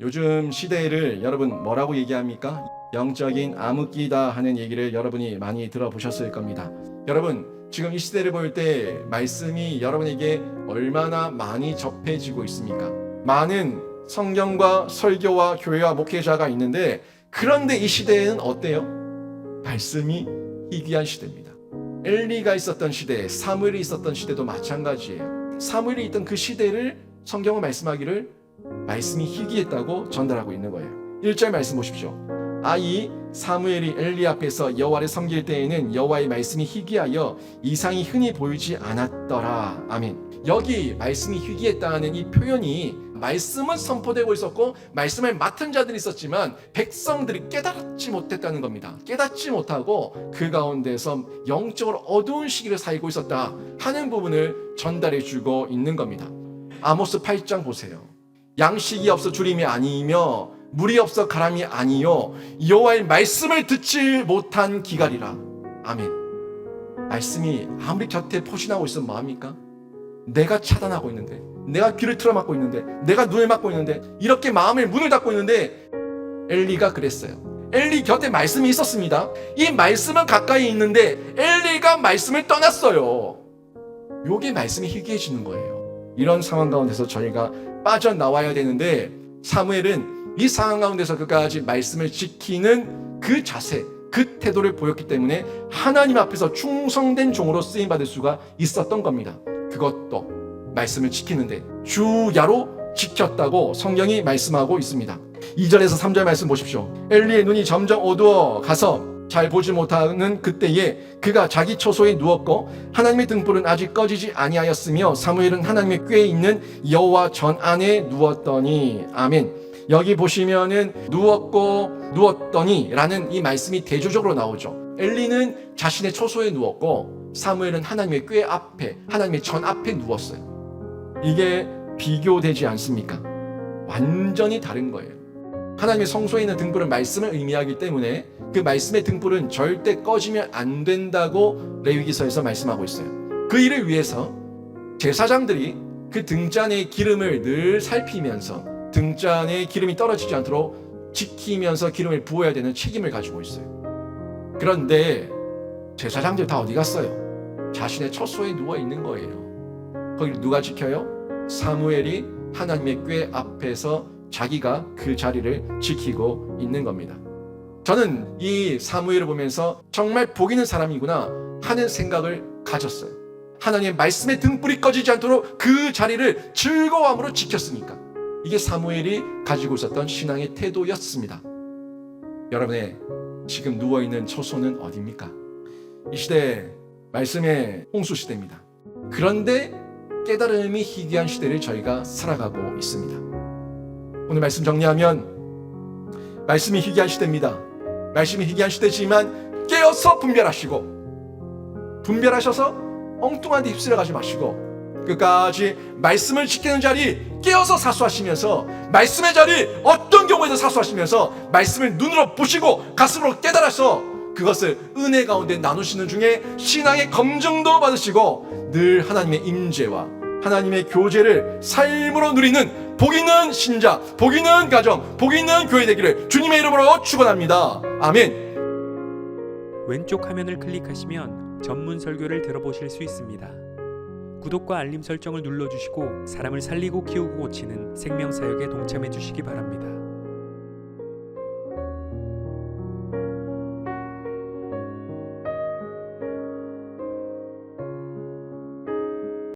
요즘 시대를 여러분 뭐라고 얘기합니까? 영적인 암흑기다 하는 얘기를 여러분이 많이 들어보셨을 겁니다. 여러분, 지금 이 시대를 볼 때 말씀이 여러분에게 얼마나 많이 접해지고 있습니까? 많은 성경과 설교와 교회와 목회자가 있는데, 그런데 이 시대에는 어때요? 말씀이 희귀한 시대입니다. 엘리가 있었던 시대, 사무엘이 있었던 시대도 마찬가지예요. 사무엘이 있던 그 시대를 성경은 말씀하기를 말씀이 희귀했다고 전달하고 있는 거예요. 1절 말씀 보십시오. 이 사무엘이 엘리 앞에서 여호와를 섬길 때에는 여호와의 말씀이 희귀하여 이상이 흔히 보이지 않았더라. 아멘. 여기 말씀이 희귀했다는 이 표현이, 말씀은 선포되고 있었고 말씀을 맡은 자들이 있었지만 백성들이 깨닫지 못했다는 겁니다. 깨닫지 못하고 그 가운데서 영적으로 어두운 시기를 살고 있었다 하는 부분을 전달해 주고 있는 겁니다. 아모스 8장 보세요. 양식이 없어 주림이 아니며 물이 없어 가람이 아니요 여호와의 말씀을 듣지 못한 기갈이라. 아멘. 말씀이 아무리 곁에 포진하고 있으면 뭐합니까? 내가 차단하고 있는데, 내가 귀를 틀어막고 있는데, 내가 눈을 막고 있는데, 이렇게 마음의 문을 닫고 있는데, 엘리가 그랬어요. 엘리 곁에 말씀이 있었습니다. 이 말씀은 가까이 있는데 엘리가 말씀을 떠났어요. 요게 말씀이 희귀해지는 거예요. 이런 상황 가운데서 저희가 빠져나와야 되는데, 사무엘은 이 상황 가운데서 그까지 말씀을 지키는 그 자세, 그 태도를 보였기 때문에 하나님 앞에서 충성된 종으로 쓰임받을 수가 있었던 겁니다. 그것도 말씀을 지키는데 주야로 지켰다고 성경이 말씀하고 있습니다. 2절에서 3절 말씀 보십시오. 엘리의 눈이 점점 어두워 가서 잘 보지 못하는 그때에 그가 자기 처소에 누웠고 하나님의 등불은 아직 꺼지지 아니하였으며 사무엘은 하나님의 궤에 있는 여호와 전 안에 누웠더니. 아멘. 여기 보시면은 누웠더니 라는 이 말씀이 대조적으로 나오죠. 엘리는 자신의 처소에 누웠고 사무엘은 하나님의 궤 앞에, 하나님의 전 앞에 누웠어요. 이게 비교되지 않습니까? 완전히 다른 거예요. 하나님의 성소에 있는 등불은 말씀을 의미하기 때문에 그 말씀의 등불은 절대 꺼지면 안 된다고 레위기서에서 말씀하고 있어요. 그 일을 위해서 제사장들이 그 등잔의 기름을 늘 살피면서 등잔에 기름이 떨어지지 않도록 지키면서 기름을 부어야 되는 책임을 가지고 있어요. 그런데 제사장들 다 어디 갔어요? 자신의 처소에 누워 있는 거예요. 거기를 누가 지켜요? 사무엘이 하나님의 궤 앞에서 자기가 그 자리를 지키고 있는 겁니다. 저는 이 사무엘을 보면서 정말 복 있는 사람이구나 하는 생각을 가졌어요. 하나님의 말씀의 등불이 꺼지지 않도록 그 자리를 즐거움으로 지켰으니까. 이게 사무엘이 가지고 있었던 신앙의 태도였습니다. 여러분의 지금 누워있는 처소는 어디입니까? 이 시대 말씀의 홍수 시대입니다. 그런데 깨달음이 희귀한 시대를 저희가 살아가고 있습니다. 오늘 말씀 정리하면 말씀이 희귀한 시대입니다. 말씀이 희귀한 시대지만 깨어서 분별하셔서 엉뚱한 데 휩쓸려가지 마시고 끝까지 말씀을 지키는 자리 깨어서 사수하시면서, 말씀의 자리 어떤 경우에도 사수하시면서 말씀을 눈으로 보시고 가슴으로 깨달아서 그것을 은혜 가운데 나누시는 중에 신앙의 검증도 받으시고 늘 하나님의 임재와 하나님의 교제를 삶으로 누리는 복 있는 신자, 복 있는 가정, 복 있는 교회 되기를 주님의 이름으로 축원합니다. 아멘. 왼쪽 화면을 클릭하시면 전문 설교를 들어보실 수 있습니다. 구독과 알림 설정을 눌러주시고 사람을 살리고 키우고 고치는 생명사역에 동참해 주시기 바랍니다.